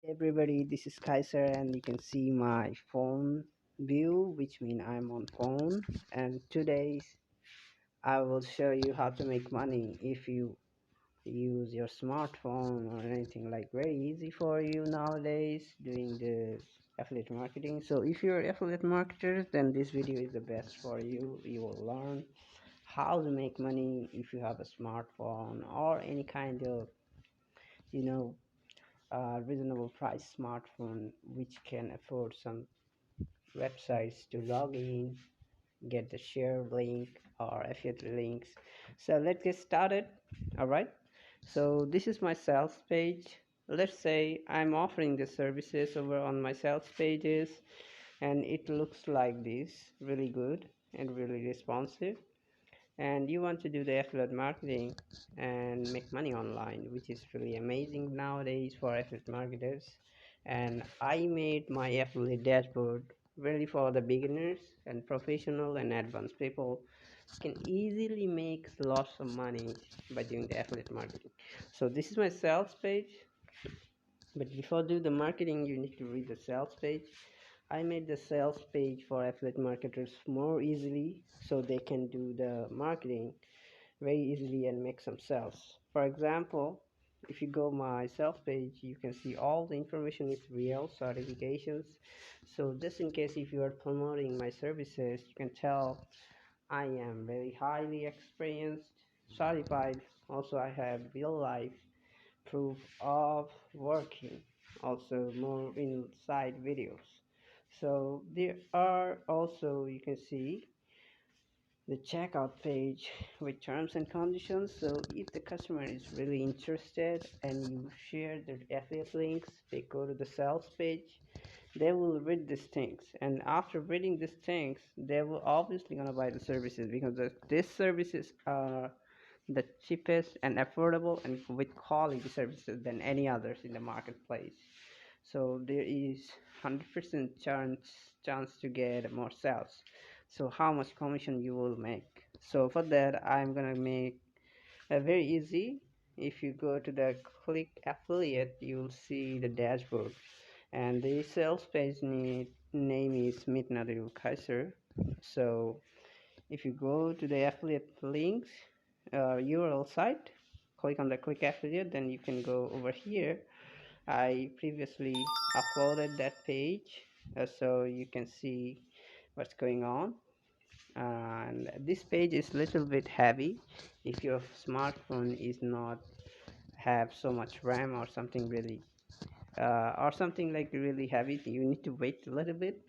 Everybody, this is Kaysar and you can see my phone view, which means I'm on phone. And today I will show you how to make money if you use your smartphone or anything. Like, very easy for you nowadays doing the affiliate marketing. So if you're affiliate marketers, then this video is the best for you. You will learn how to make money if you have a smartphone or any kind of you know reasonable price smartphone which can afford some websites to log in, get the share link or affiliate links. So let's get started. All right, so this is my sales page. Let's say I'm offering the services over on my sales pages, and it looks like this, really good and really responsive. And you want to do the affiliate marketing and make money online, which is really amazing nowadays for affiliate marketers. And I made my affiliate dashboard really for the beginners and professional and advanced people can easily make lots of money by doing the affiliate marketing. So this is my sales page, but before do the marketing you need to read the sales page. I made the sales page for affiliate marketers more easily so they can do the marketing very easily and make some sales. For example, if you go my sales page, you can see all the information is real certifications. So just in case if you are promoting my services, you can tell I am very highly experienced, certified. Also, I have real life proof of working. Also, more inside videos. So there are also, you can see the checkout page with terms and conditions. So if the customer is really interested and you share the affiliate links, they go to the sales page, they will read these things, and after reading these things they will obviously gonna buy the services because these services are the cheapest and affordable and with quality services than any others in the marketplace. So there is 100% chance to get more sales. So how much commission you will make? So for that I'm gonna make a very easy. If you go to the click affiliate, you'll see the dashboard, and the sales page name is Meet Nadir Kaysar. So if you go to the affiliate links URL site, click on the click affiliate, then you can go over here. I previously uploaded that page, so you can see what's going on. And this page is little bit heavy if your smartphone is not have so much RAM or something really or something like really heavy. You need to wait a little bit.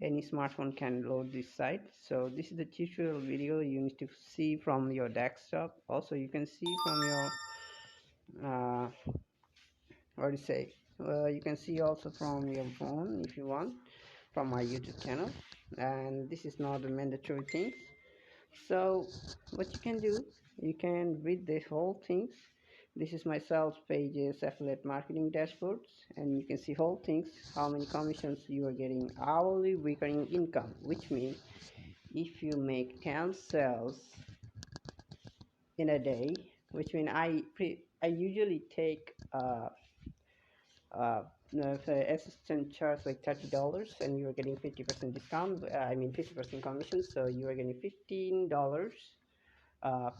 Any smartphone can load this site. So this is the tutorial video you need to see from your desktop. Also you can see from your uh, what do you say you can see also from your phone if you want, from my YouTube channel. And this is not a mandatory thing. So what you can do, you can read the whole things. This is my sales pages affiliate marketing dashboards, and you can see whole things, how many commissions you are getting, hourly recurring income, which means if you make 10 sales in a day, which means I usually take if the assistant charge like $30 and you're getting 50% discount, I mean 50% commission, so you are getting $15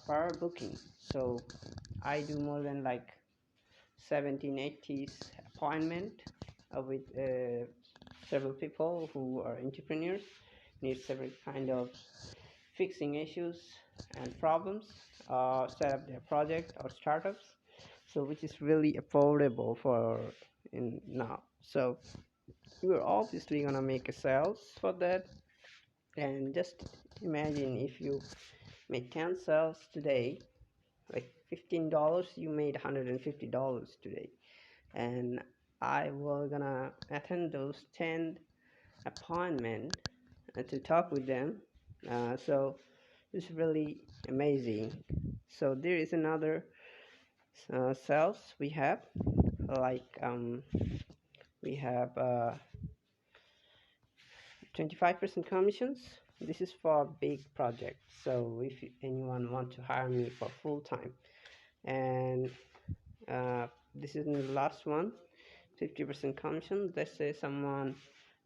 per booking. So I do more than like 17 80 appointment with several people who are entrepreneurs, need several kind of fixing issues and problems, set up their project or startups, so which is really affordable for in now. So you're obviously gonna make a sales for that. And just imagine if you make 10 sales today, like $15, you made $150 today. And I will gonna attend those 10 appointment to talk with them. So it's really amazing. So there is another sales we have, like we have 25% commissions. This is for big projects, so if anyone want to hire me for full time. And this is the last one, 50% commission. Let's say someone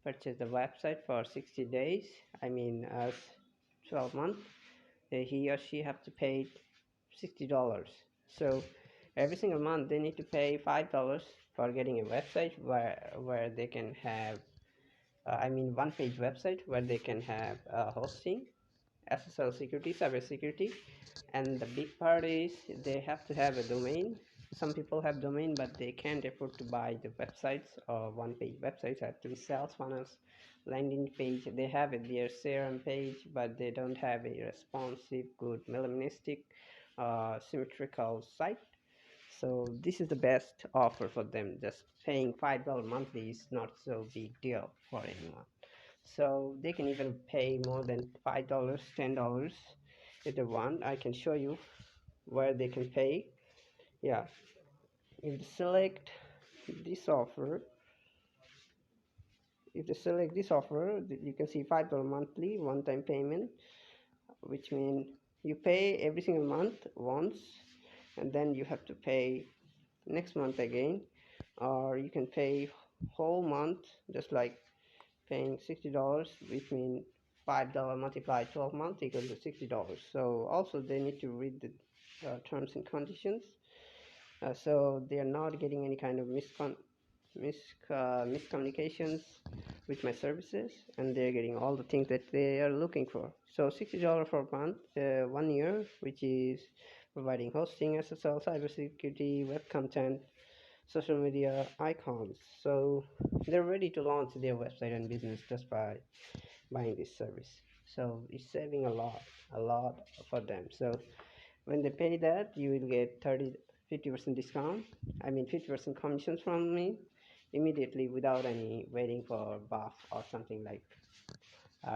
purchased the website for 60 days, I mean, 12 months, he or she have to pay $60. So every single month they need to pay $5 for getting a website where they can have, I mean, one page website where they can have hosting, SSL security, cyber security, and the big part is they have to have a domain. Some people have domain, but they can't afford to buy the websites or one page websites, actually sales funnels, landing page. They have it, their CRM page, but they don't have a responsive, good, minimalistic, symmetrical site. So this is the best offer for them. Just paying $5 monthly is not so big deal for anyone. So they can even pay more than $5, $10 if they want. I can show you where they can pay. Yeah, if they select this offer, you can see $5 monthly one-time payment, which means you pay every single month once, and then you have to pay next month again, or you can pay whole month, just like paying $60, which means $5 multiplied 12 months equals to $60. So also they need to read the terms and conditions, so they are not getting any kind of miscommunications with my services, and they're getting all the things that they are looking for. So $60 per month, 1 year, which is providing hosting, SSL, cybersecurity, web content, social media icons. So they're ready to launch their website and business just by buying this service. So it's saving a lot for them. So when they pay that, you will get 50% discount, I mean 50% commissions from me immediately without any waiting for buff or something like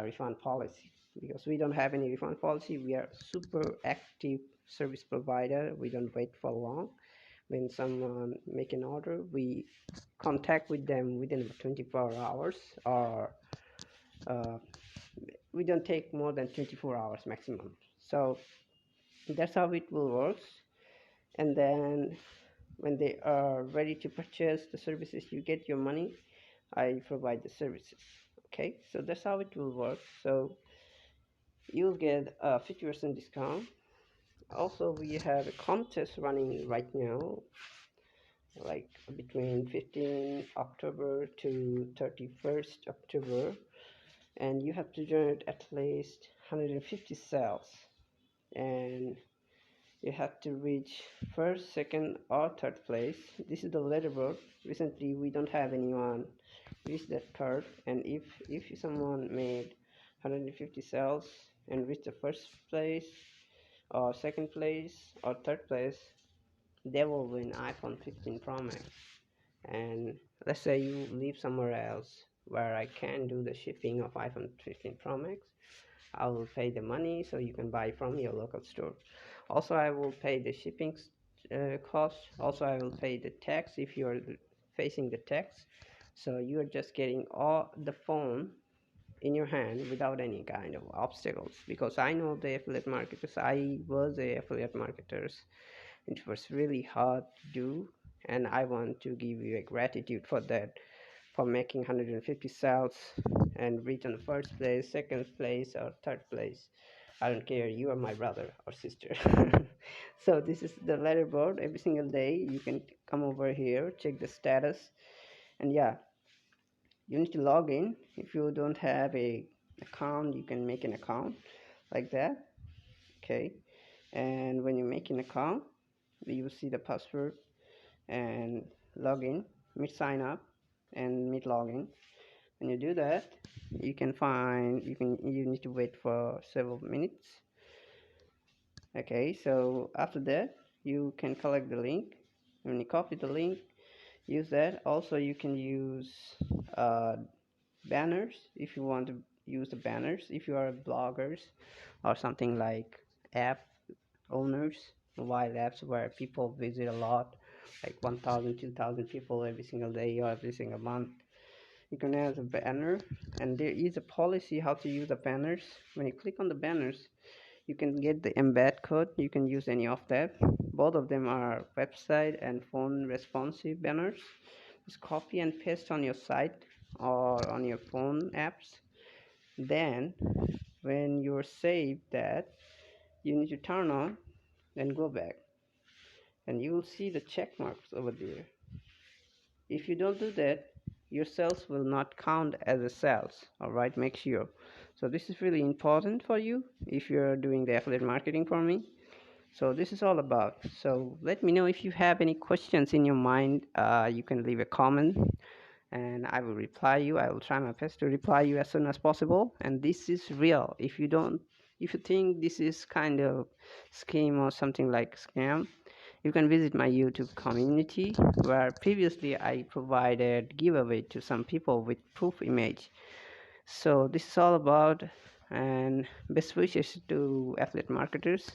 refund policy, because we don't have any refund policy. We are super active service provider. We don't wait for long. When someone make an order, we contact with them within 24 hours, or uh, we don't take more than 24 hours maximum. So that's how it will work. And then when they are ready to purchase the services, you get your money. I provide the services. Okay, so that's how it will work. So you'll get a 50% discount. Also, we have a contest running right now, like between 15 October to 31st October, and you have to generate at least 150 sales, and you have to reach first, second, or third place. This is the leaderboard. Recently, we don't have anyone reach that third, and if someone made 150 sales and reached the first place, or second place, or third place, they will win iPhone 15 Pro Max. And let's say you live somewhere else where I can do the shipping of iPhone 15 Pro Max, I will pay the money so you can buy from your local store. Also, I will pay the shipping cost. Also, I will pay the tax if you are facing the tax. So you are just getting all the phone in your hand without any kind of obstacles. Because I know the affiliate marketers. I was a affiliate marketers. It was really hard to do, and I want to give you a gratitude for that, for making 150 sales and reach on the first place, second place, or third place. I don't care, you are my brother or sister. So this is the leaderboard. Every single day you can come over here, check the status, and yeah, you need to log in. If you don't have a account, you can make an account like that. Okay, and when you make an account, you will see the password and login, meet sign up, and meet login. When you do that, you need to wait for several minutes. Okay, so after that you can collect the link. When you copy the link, use that. Also, you can use uh, banners if you want to use the banners, if you are bloggers or something like app owners, mobile apps where people visit a lot, like 1,000, 2,000 people every single day or every single month. You can add a banner, and there is a policy how to use the banners. When you click on the banners, you can get the embed code. You can use any of that. Both of them are website and phone responsive banners. just copy and paste on your site or on your phone apps. Then when you're saved that, you need to turn on, then go back, and you will see the check marks over there. If you don't do that, your sales will not count as a sales. All right, make sure. So this is really important for you if you're doing the affiliate marketing for me. So this is all about. So let me know if you have any questions in your mind. You can leave a comment and I will reply you. I will try my best to reply you as soon as possible. And this is real. If you think this is kind of scheme or something like scam, you can visit my YouTube community where previously I provided giveaway to some people with proof image. So this is all about, and best wishes to affiliate marketers.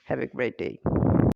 Have a great day.